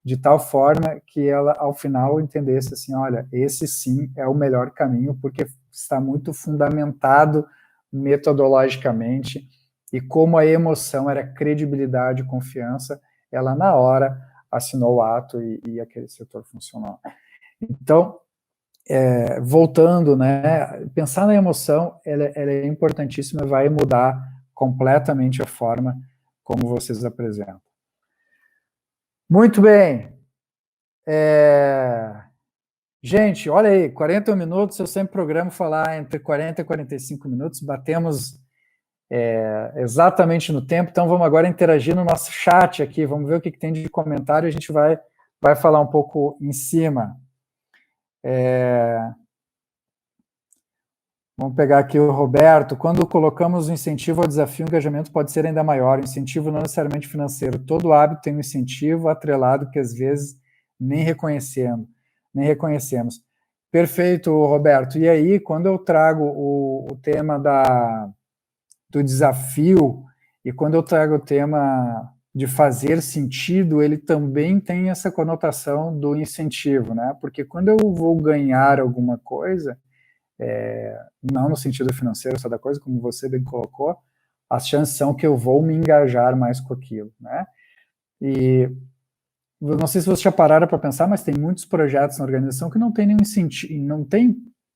de tal forma que ela, ao final, entendesse assim, olha, esse sim é o melhor caminho, porque está muito fundamentado metodologicamente, e como a emoção era credibilidade e confiança, ela, na hora, assinou o ato e aquele setor funcionou. Então, voltando, né, pensar na emoção, ela é importantíssima, vai mudar completamente a forma como vocês apresentam. Muito bem. Gente, olha aí, 40 minutos, eu sempre programo falar entre 40 e 45 minutos, batemos exatamente no tempo, então vamos agora interagir no nosso chat aqui, vamos ver o que tem de comentário, a gente vai falar um pouco em cima. Vamos pegar aqui o Roberto. Quando colocamos o incentivo ao desafio, o engajamento pode ser ainda maior. O incentivo não necessariamente financeiro. Todo hábito tem um incentivo atrelado que, às vezes, nem reconhecemos. Perfeito, Roberto. E aí, quando eu trago o tema do desafio e quando eu trago o tema de fazer sentido, ele também tem essa conotação do incentivo, né? Porque quando eu vou ganhar alguma coisa, não no sentido financeiro só da coisa, como você bem colocou, as chances são que eu vou me engajar mais com aquilo, né? E não sei se vocês já pararam para pensar, mas tem muitos projetos na organização que não tem nenhum incentivo,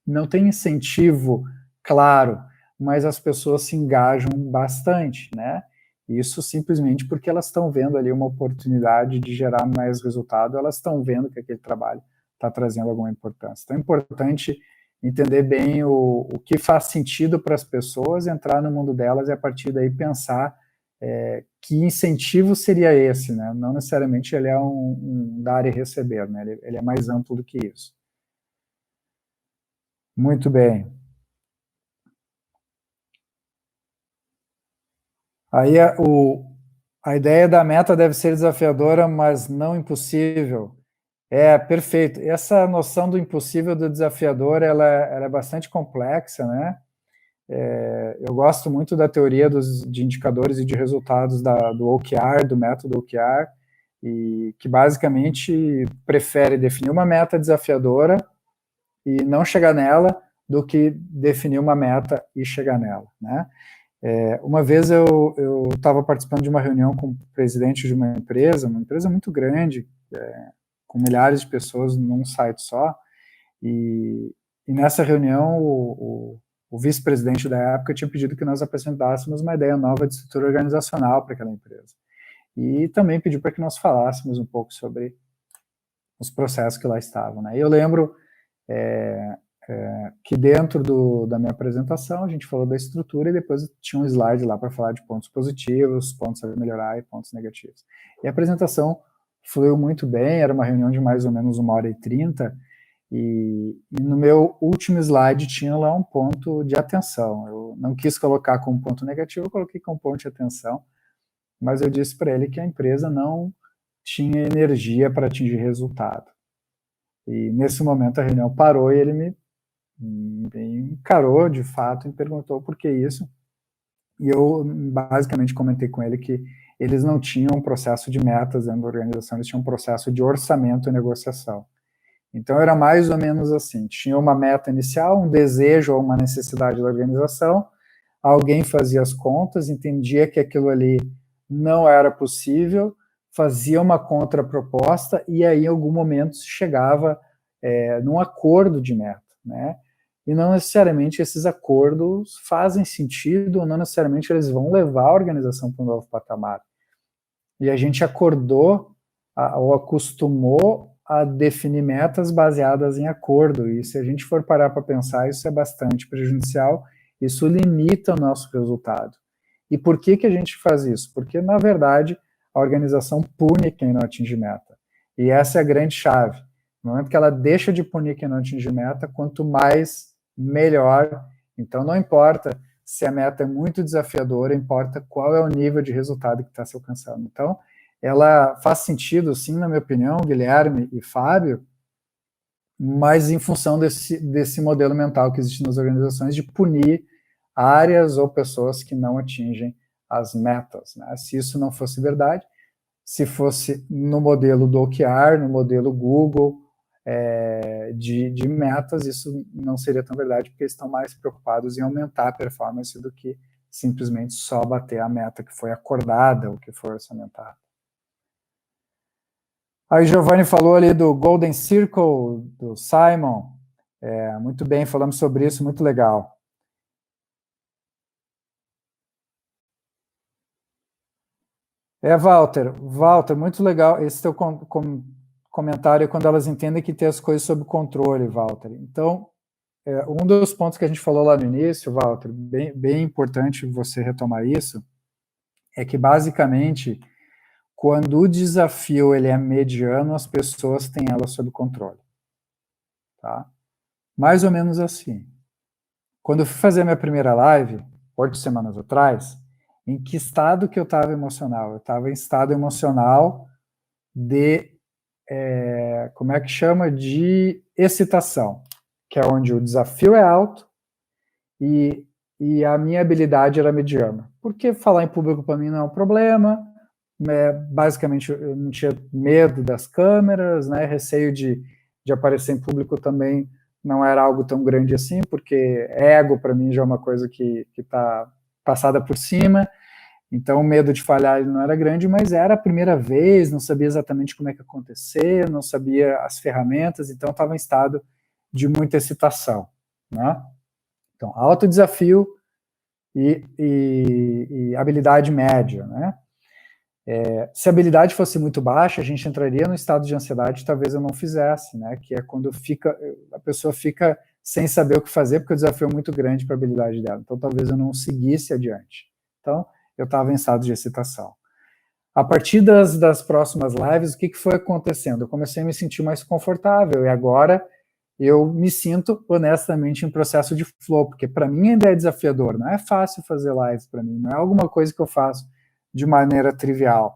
não tem incentivo claro, mas as pessoas se engajam bastante, né? Isso simplesmente porque elas estão vendo ali uma oportunidade de gerar mais resultado, elas estão vendo que aquele trabalho está trazendo alguma importância. Então é importante entender bem o que faz sentido para as pessoas, entrar no mundo delas e a partir daí pensar que incentivo seria esse, né? Não necessariamente ele é um dar e receber, né? Ele é mais amplo do que isso. Muito bem. Aí a ideia da meta deve ser desafiadora, mas não impossível. Perfeito. Essa noção do impossível, do desafiador, ela é bastante complexa, né? Eu gosto muito da teoria de indicadores e de resultados do OKR, do método OKR, e que basicamente prefere definir uma meta desafiadora e não chegar nela do que definir uma meta e chegar nela, né? Uma vez eu estava participando de uma reunião com o presidente de uma empresa muito grande, com milhares de pessoas num site só, e nessa reunião o vice-presidente da época tinha pedido que nós apresentássemos uma ideia nova de estrutura organizacional para aquela empresa. E também pediu para que nós falássemos um pouco sobre os processos que lá estavam, né? E eu lembro que dentro da minha apresentação a gente falou da estrutura e depois tinha um slide lá para falar de pontos positivos, pontos a melhorar e pontos negativos. E a apresentação fluiu muito bem, era uma reunião de mais ou menos 1h30, e no meu último slide tinha lá um ponto de atenção. Eu não quis colocar como ponto negativo, eu coloquei como ponto de atenção, mas eu disse para ele que a empresa não tinha energia para atingir resultado. E nesse momento a reunião parou e ele me encarou de fato e perguntou por que isso. E eu basicamente comentei com ele que eles não tinham um processo de metas dentro da organização, eles tinham um processo de orçamento e negociação. Então era mais ou menos assim, tinha uma meta inicial, um desejo ou uma necessidade da organização, alguém fazia as contas, entendia que aquilo ali não era possível, fazia uma contraproposta e aí em algum momento se chegava num acordo de meta, né? E não necessariamente esses acordos fazem sentido, ou não necessariamente eles vão levar a organização para um novo patamar. E a gente acordou ou acostumou a definir metas baseadas em acordo, e se a gente for parar para pensar, isso é bastante prejudicial, isso limita o nosso resultado. E por que a gente faz isso? Porque, na verdade, a organização pune quem não atinge meta. E essa é a grande chave. No momento que ela deixa de punir quem não atinge meta, quanto mais, melhor. Então, não importa se a meta é muito desafiadora, importa qual é o nível de resultado que está se alcançando. Então, ela faz sentido, sim, na minha opinião, Guilherme e Fábio, mas em função desse modelo mental que existe nas organizações de punir áreas ou pessoas que não atingem as metas, né? Se isso não fosse verdade, se fosse no modelo do OKR, no modelo Google, de metas, isso não seria tão verdade, porque eles estão mais preocupados em aumentar a performance do que simplesmente só bater a meta que foi acordada ou que foi orçamentada. Aí o Giovanni falou ali do Golden Circle, do Simon. Muito bem, falamos sobre isso, muito legal. Walter, muito legal esse teu comentário é quando elas entendem que tem as coisas sob controle, Walter. Então, um dos pontos que a gente falou lá no início, Walter, bem importante você retomar isso, é que basicamente, quando o desafio ele é mediano, as pessoas têm ela sob controle. Tá? Mais ou menos assim. Quando eu fui fazer a minha primeira live, 8 semanas atrás, em que estado que eu estava emocional? Eu estava em estado emocional de, como é que chama? De excitação, que é onde o desafio é alto e a minha habilidade era mediana. Porque falar em público para mim não é um problema, basicamente eu não tinha medo das câmeras, né, receio de aparecer em público também não era algo tão grande assim, porque ego para mim já é uma coisa que está passada por cima, então o medo de falhar ele não era grande, mas era a primeira vez, não sabia exatamente como é que ia acontecer, não sabia as ferramentas, então estava em estado de muita excitação, né? Então, alto desafio e habilidade média, né? Se a habilidade fosse muito baixa, a gente entraria no estado de ansiedade, talvez eu não fizesse, né? Que é quando a pessoa fica sem saber o que fazer, porque o desafio é muito grande para a habilidade dela. Então, talvez eu não seguisse adiante. Então, eu estava em estado de excitação. A partir das próximas lives, o que foi acontecendo? Eu comecei a me sentir mais confortável, e agora eu me sinto, honestamente, em processo de flow, porque para mim ainda é desafiador, não é fácil fazer lives para mim, não é alguma coisa que eu faço de maneira trivial.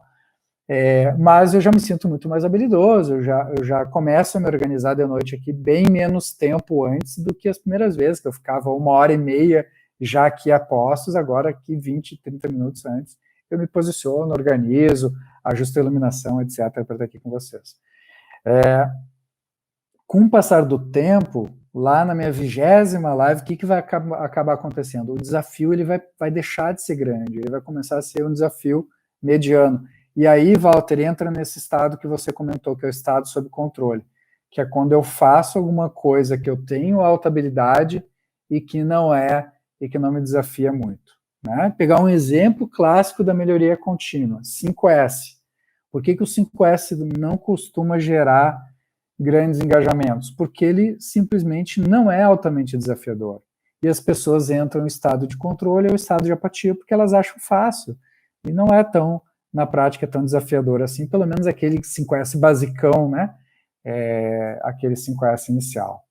Mas eu já me sinto muito mais habilidoso, eu já começo a me organizar de noite aqui bem menos tempo antes do que as primeiras vezes, que eu ficava 1h30 já aqui a postos, agora aqui 20, 30 minutos antes, eu me posiciono, organizo, ajusto a iluminação, etc., para estar aqui com vocês. Com o passar do tempo, lá na minha 20ª live, o que vai acabar acontecendo? O desafio ele vai deixar de ser grande, ele vai começar a ser um desafio mediano. E aí, Walter, entra nesse estado que você comentou, que é o estado sob controle, que é quando eu faço alguma coisa que eu tenho alta habilidade e que não me desafia muito. Né? Pegar um exemplo clássico da melhoria contínua, 5S. Por que o 5S não costuma gerar grandes engajamentos? Porque ele simplesmente não é altamente desafiador. E as pessoas entram em estado de controle ou estado de apatia porque elas acham fácil. E não é tão, na prática, tão desafiador assim, pelo menos aquele 5S basicão, né? Aquele 5S inicial.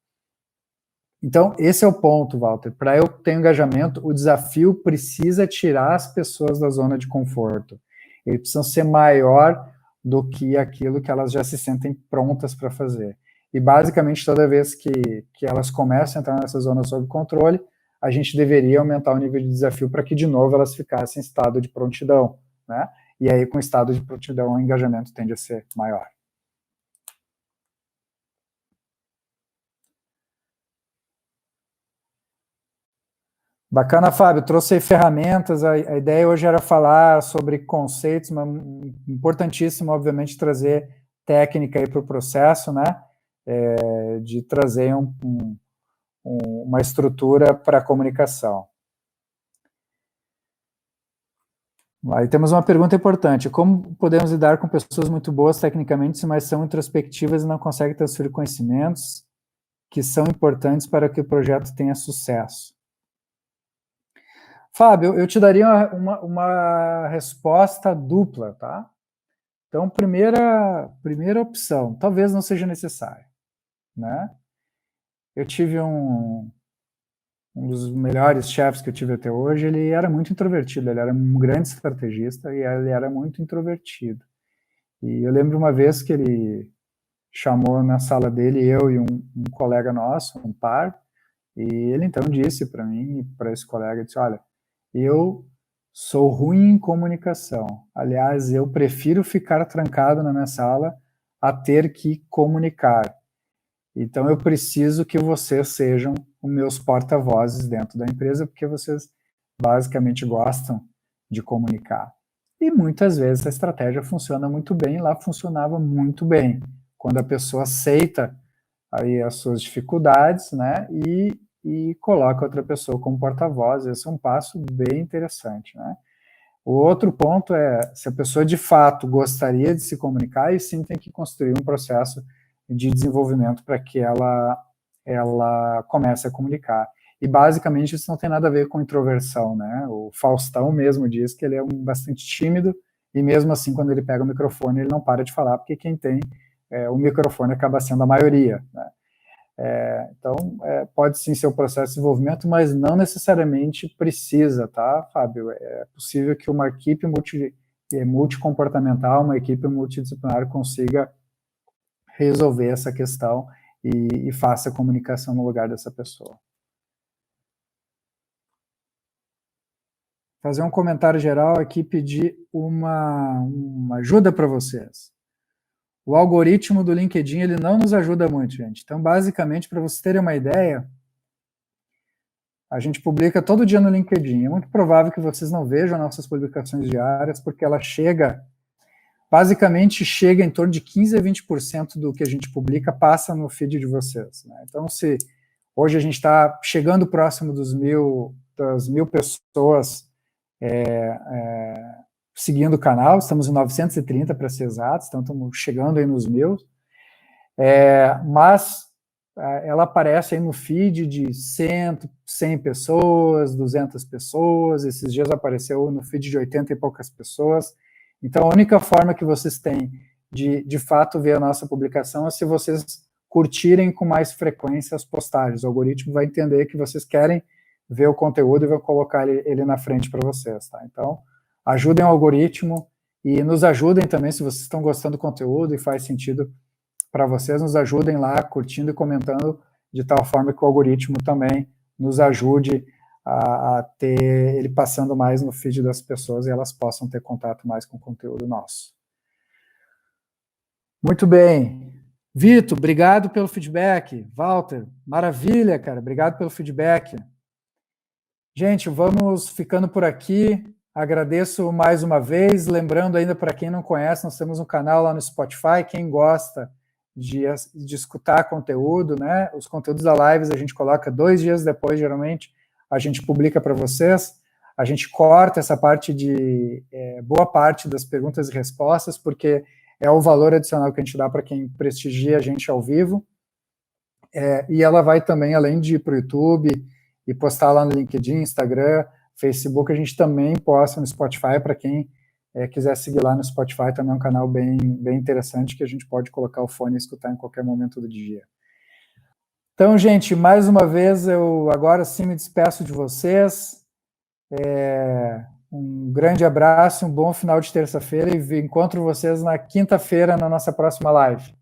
Então, esse é o ponto, Walter. Para eu ter engajamento, o desafio precisa tirar as pessoas da zona de conforto. Eles precisam ser maior do que aquilo que elas já se sentem prontas para fazer. E, basicamente, toda vez que elas começam a entrar nessa zona sob controle, a gente deveria aumentar o nível de desafio para que, de novo, elas ficassem em estado de prontidão, né? E aí, com o estado de prontidão, o engajamento tende a ser maior. Bacana, Fábio, trouxe aí ferramentas, a ideia hoje era falar sobre conceitos, mas importantíssimo, obviamente, trazer técnica aí para o processo, né, de trazer uma estrutura para a comunicação. Aí temos uma pergunta importante: como podemos lidar com pessoas muito boas tecnicamente, mas são introspectivas e não conseguem transferir conhecimentos que são importantes para que o projeto tenha sucesso? Fábio, eu te daria uma resposta dupla, tá? Então, primeira opção, talvez não seja necessário, né? Eu tive um dos melhores chefes que eu tive até hoje, ele era muito introvertido, ele era um grande estrategista e ele era muito introvertido. E eu lembro uma vez que ele chamou na sala dele, eu e um colega nosso, um par, e ele então disse para mim e para esse colega, disse, olha, eu sou ruim em comunicação. Aliás, eu prefiro ficar trancado na minha sala a ter que comunicar. Então, eu preciso que vocês sejam os meus porta-vozes dentro da empresa, porque vocês basicamente gostam de comunicar. E muitas vezes a estratégia funciona muito bem, lá funcionava muito bem. Quando a pessoa aceita aí as suas dificuldades, né, e coloca outra pessoa como porta-voz, esse é um passo bem interessante, né. O outro ponto é, se a pessoa de fato gostaria de se comunicar, e sim tem que construir um processo de desenvolvimento para que ela comece a comunicar. E basicamente isso não tem nada a ver com introversão, né, o Faustão mesmo diz que ele é bastante tímido, e mesmo assim quando ele pega o microfone ele não para de falar, porque quem tem o microfone acaba sendo a maioria, né. Então, pode sim ser o processo de desenvolvimento, mas não necessariamente precisa, tá, Fábio? É possível que uma equipe multicomportamental, uma equipe multidisciplinar consiga resolver essa questão e faça a comunicação no lugar dessa pessoa. Fazer um comentário geral aqui, pedir uma ajuda para vocês. O algoritmo do LinkedIn, ele não nos ajuda muito, gente. Então, basicamente, para vocês terem uma ideia, a gente publica todo dia no LinkedIn. É muito provável que vocês não vejam nossas publicações diárias, porque ela basicamente chega em torno de 15% a 20% do que a gente publica passa no feed de vocês, né? Então, se hoje a gente está chegando próximo das 1.000 pessoas seguindo o canal, estamos em 930 para ser exatos, então estamos chegando aí nos 1.000, mas ela aparece aí no feed de 100 pessoas, 200 pessoas, esses dias apareceu no feed de 80 e poucas pessoas. Então, a única forma que vocês têm de fato ver a nossa publicação é se vocês curtirem com mais frequência as postagens. O algoritmo vai entender que vocês querem ver o conteúdo e vai colocar ele na frente para vocês, tá? Então, ajudem o algoritmo e nos ajudem também, se vocês estão gostando do conteúdo e faz sentido para vocês, nos ajudem lá, curtindo e comentando, de tal forma que o algoritmo também nos ajude a ter ele passando mais no feed das pessoas e elas possam ter contato mais com o conteúdo nosso. Muito bem. Vitor, obrigado pelo feedback. Walter, maravilha, cara, obrigado pelo feedback. Gente, vamos ficando por aqui. Agradeço mais uma vez. Lembrando ainda, para quem não conhece, nós temos um canal lá no Spotify. Quem gosta de escutar conteúdo, né? Os conteúdos da Lives a gente coloca 2 dias depois, geralmente, a gente publica para vocês. A gente corta essa parte de boa parte das perguntas e respostas, porque é o valor adicional que a gente dá para quem prestigia a gente ao vivo. E ela vai também, além de ir para o YouTube e postar lá no LinkedIn, Instagram, Facebook, a gente também posta no Spotify, para quem quiser seguir lá no Spotify, também é um canal bem interessante, que a gente pode colocar o fone e escutar em qualquer momento do dia. Então, gente, mais uma vez, eu agora sim me despeço de vocês. Um grande abraço, um bom final de terça-feira e encontro vocês na quinta-feira na nossa próxima live.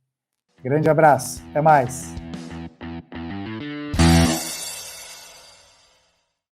Grande abraço, até mais.